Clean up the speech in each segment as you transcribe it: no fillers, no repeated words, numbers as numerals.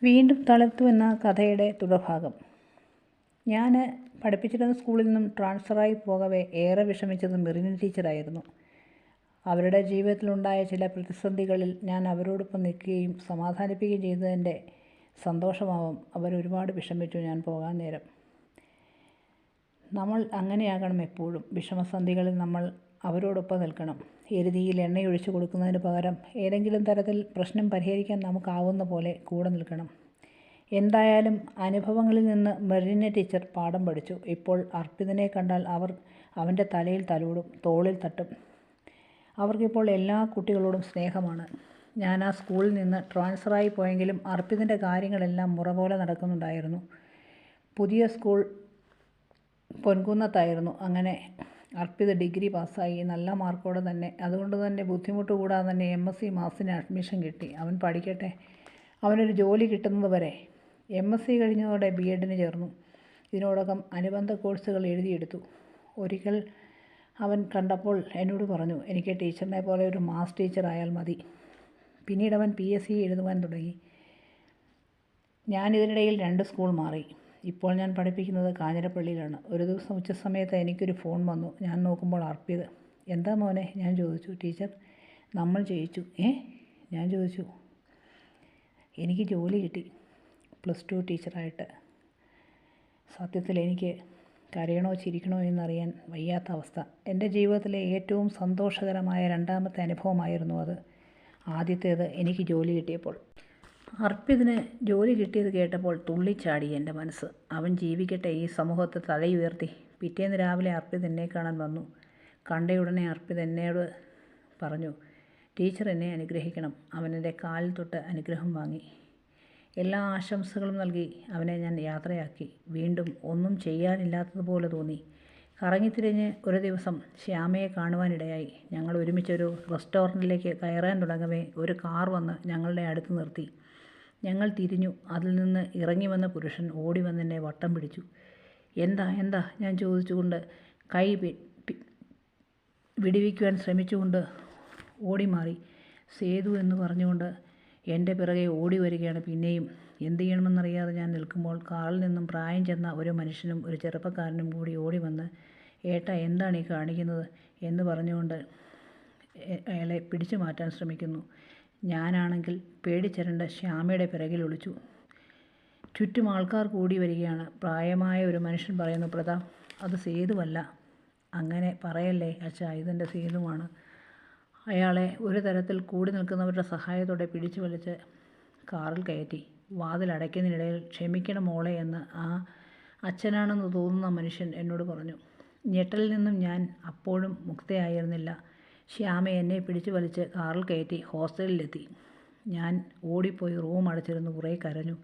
വീണ്ടും തളർത്തു എന്ന കഥയുടെ തുടർഭാഗം. ഞാൻ പഠിപ്പിച്ചിരുന്ന സ്കൂളിൽ നിന്നും ട്രാൻസ്ഫറായി പോകവേ ഏറെ വിഷമിച്ചത് മെറിന ടീച്ചറായിരുന്നു. അവരുടെ ജീവിതത്തിലുണ്ടായ ചില പ്രതിസന്ധികളിൽ ഞാൻ അവരോടൊപ്പം നിൽക്കുകയും സമാധാനിപ്പിക്കുകയും ചെയ്തതിൻ്റെ സന്തോഷമാവാം അവരൊരുപാട് വിഷമിച്ചു ഞാൻ പോകാൻ നേരം. നമ്മൾ അങ്ങനെയാകണം എപ്പോഴും. വിഷമസന്ധികളിൽ നമ്മൾ അവരോടൊപ്പം നിൽക്കണം. എരുതിയിൽ എണ്ണയൊഴിച്ചു കൊടുക്കുന്നതിന് പകരം ഏതെങ്കിലും തരത്തിൽ പ്രശ്നം പരിഹരിക്കാൻ നമുക്കാവുന്ന പോലെ കൂടെ നിൽക്കണം. എന്തായാലും അനുഭവങ്ങളിൽ നിന്ന് മെറിന ടീച്ചർ പാഠം പഠിച്ചു. ഇപ്പോൾ അർപ്പിതിനെ കണ്ടാൽ അവർ അവൻ്റെ തലയിൽ തലോടും, തോളിൽ തട്ടും. അവർക്കിപ്പോൾ എല്ലാ കുട്ടികളോടും സ്നേഹമാണ്. ഞാൻ ആ സ്കൂളിൽ നിന്ന് ട്രാൻസ്ഫറായി പോയെങ്കിലും അർപ്പിതിൻ്റെ കാര്യങ്ങളെല്ലാം മുറ പോലെ നടക്കുന്നുണ്ടായിരുന്നു. പുതിയ സ്കൂൾ പൊൻകുന്നത്തായിരുന്നു. അങ്ങനെ അർപ്പിത് ഡിഗ്രി പാസ്സായി, നല്ല മാർക്കോടെ തന്നെ. അതുകൊണ്ട് തന്നെ ബുദ്ധിമുട്ട് കൂടാതെ തന്നെ MSc മാത്സിന് അഡ്മിഷൻ കിട്ടി. അവൻ പഠിക്കട്ടെ, അവനൊരു ജോലി കിട്ടുന്നത് വരെ. MSc കഴിഞ്ഞതോടെ B.Edന് ചേർന്നു. ഇതിനോടകം അനുബന്ധ കോഴ്സുകൾ എഴുതിയെടുത്തു. ഒരിക്കൽ അവൻ കണ്ടപ്പോൾ എന്നോട് പറഞ്ഞു, എനിക്ക് ടീച്ചറിനെ പോലെ ഒരു മാത്സ് ടീച്ചർ ആയാൽ മതി. പിന്നീട് അവൻ PSC എഴുതുവാൻ തുടങ്ങി. ഞാനിതിനിടയിൽ 2 സ്കൂൾ മാറി. ഇപ്പോൾ ഞാൻ പഠിപ്പിക്കുന്നത് കാഞ്ഞിരപ്പള്ളിയിലാണ്. ഒരു ദിവസം ഉച്ചസമയത്ത് എനിക്കൊരു ഫോൺ വന്നു. ഞാൻ നോക്കുമ്പോൾ അർപ്പിത്. എന്താ മോനെ? ഞാൻ ചോദിച്ചു. ടീച്ചർ, നമ്മൾ ജയിച്ചു. ഞാൻ ചോദിച്ചു. എനിക്ക് ജോലി കിട്ടി, +2 ടീച്ചറായിട്ട്. സത്യത്തിൽ എനിക്ക് കരയണോ ചിരിക്കണോ എന്നറിയാൻ വയ്യാത്ത അവസ്ഥ. എൻ്റെ ജീവിതത്തിലെ ഏറ്റവും സന്തോഷകരമായ രണ്ടാമത്തെ അനുഭവമായിരുന്നു അത്. ആദ്യത്തേത് എനിക്ക് ജോലി കിട്ടിയപ്പോൾ. അർപ്പിതിന് ജോലി കിട്ടിയത് കേട്ടപ്പോൾ തുള്ളിച്ചാടി എൻ്റെ മനസ്സ്. അവൻ ജീവിക്കട്ടെ, ഈ സമൂഹത്തെ തലയുയർത്തി. പിറ്റേന്ന് രാവിലെ അർപ്പിത് എന്നെ കാണാൻ വന്നു. കണ്ടയുടനെ അർപ്പിത് എന്നോട് പറഞ്ഞു, ടീച്ചർ എന്നെ അനുഗ്രഹിക്കണം. അവൻ എൻ്റെ കാലിൽ തൊട്ട് അനുഗ്രഹം വാങ്ങി. എല്ലാ ആശംസകളും നൽകി അവനെ ഞാൻ യാത്രയാക്കി. വീണ്ടും ഒന്നും ചെയ്യാനില്ലാത്തതുപോലെ തോന്നി. കറങ്ങിത്തിരിഞ്ഞ് ഒരു ദിവസം ശ്യാമയെ കാണുവാനിടയായി. ഞങ്ങൾ ഒരുമിച്ചൊരു റെസ്റ്റോറൻറ്റിലേക്ക് കയറാൻ തുടങ്ങവേ ഒരു കാർ വന്ന് ഞങ്ങളുടെ അടുത്ത് നിർത്തി. ഞങ്ങൾ തിരിഞ്ഞു. അതിൽ നിന്ന് ഇറങ്ങി വന്ന പുരുഷൻ ഓടി വന്നെന്നെ വട്ടം പിടിച്ചു. എന്താ ഞാൻ ചോദിച്ചുകൊണ്ട് കൈ വിടുവിക്കുവാൻ ശ്രമിച്ചുകൊണ്ട് ഓടി മാറി. സേതു എന്ന് പറഞ്ഞുകൊണ്ട് എൻ്റെ പിറകെ ഓടി വരികയാണ്. പിന്നെയും എന്ത് ചെയ്യണമെന്നറിയാതെ ഞാൻ നിൽക്കുമ്പോൾ കാറിൽ നിന്നും പ്രായം ചെന്ന ഒരു മനുഷ്യനും ഒരു ചെറുപ്പക്കാരനും കൂടി ഓടി വന്ന്, ഏട്ടാ എന്താണ് ഈ കാണിക്കുന്നത് എന്ന് പറഞ്ഞുകൊണ്ട് അയാളെ പിടിച്ചു മാറ്റാൻ ശ്രമിക്കുന്നു. ഞാനാണെങ്കിൽ പേടിച്ചരണ്ട് ശ്യാമയുടെ പിറകിൽ ഒളിച്ചു. ചുറ്റും ആൾക്കാർ കൂടി വരികയാണ്. പ്രായമായ ഒരു മനുഷ്യൻ പറയുന്നു, പ്രതാപ്, അത് സേതുവല്ല. അങ്ങനെ പറയല്ലേ അച്ഛാ, ഇതെൻ്റെ സേതുവാണ്. അയാളെ ഒരു തരത്തിൽ കൂടി നിൽക്കുന്നവരുടെ സഹായത്തോടെ പിടിച്ചു വലിച്ച് കാറിൽ കയറ്റി. വാതിലടയ്ക്കുന്നതിനിടയിൽ ക്ഷമിക്കണം മോളെ എന്ന് ആ അച്ഛനാണെന്ന് തോന്നുന്ന മനുഷ്യൻ എന്നോട് പറഞ്ഞു. ഞെട്ടലിൽ നിന്നും ഞാൻ അപ്പോഴും മുക്തയായിരുന്നില്ല. ശ്യാമ എന്നെ പിടിച്ചു വലിച്ച് കാറിൽ കയറ്റി ഹോസ്റ്റലിലെത്തി. ഞാൻ ഓടിപ്പോയി റൂം അടച്ചിരുന്ന് കുറേ കരഞ്ഞു.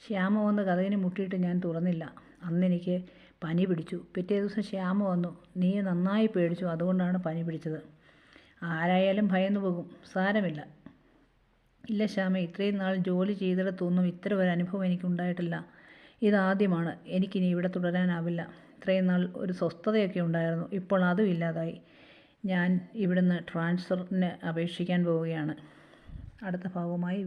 ശ്യാമ വന്ന് കതകിന് മുട്ടിയിട്ട് ഞാൻ തുറന്നില്ല. അന്നെനിക്ക് പനി പിടിച്ചു. പിറ്റേ ദിവസം ശ്യാമ വന്നു. നീ നന്നായി പേടിച്ചു, അതുകൊണ്ടാണ് പനി പിടിച്ചത്. ആരായാലും ഭയന്നു പോകും, സാരമില്ല. ഇല്ല ശ്യാമ, ഇത്രയും നാൾ ജോലി ചെയ്തിടത്തൊന്നും ഇത്തരം ഒരു അനുഭവം എനിക്കുണ്ടായിട്ടില്ല. ഇതാദ്യമാണ്. എനിക്കിനി ഇവിടെ തുടരാനാവില്ല. ഇത്രയും നാൾ ഒരു സ്വസ്ഥതയൊക്കെ ഉണ്ടായിരുന്നു, ഇപ്പോൾ അതും ഇല്ലാതായി. ഞാൻ ഇവിടുന്ന് ട്രാൻസ്ഫറിന് അപേക്ഷിക്കാൻ പോവുകയാണ്. അടുത്ത ഭാഗവുമായി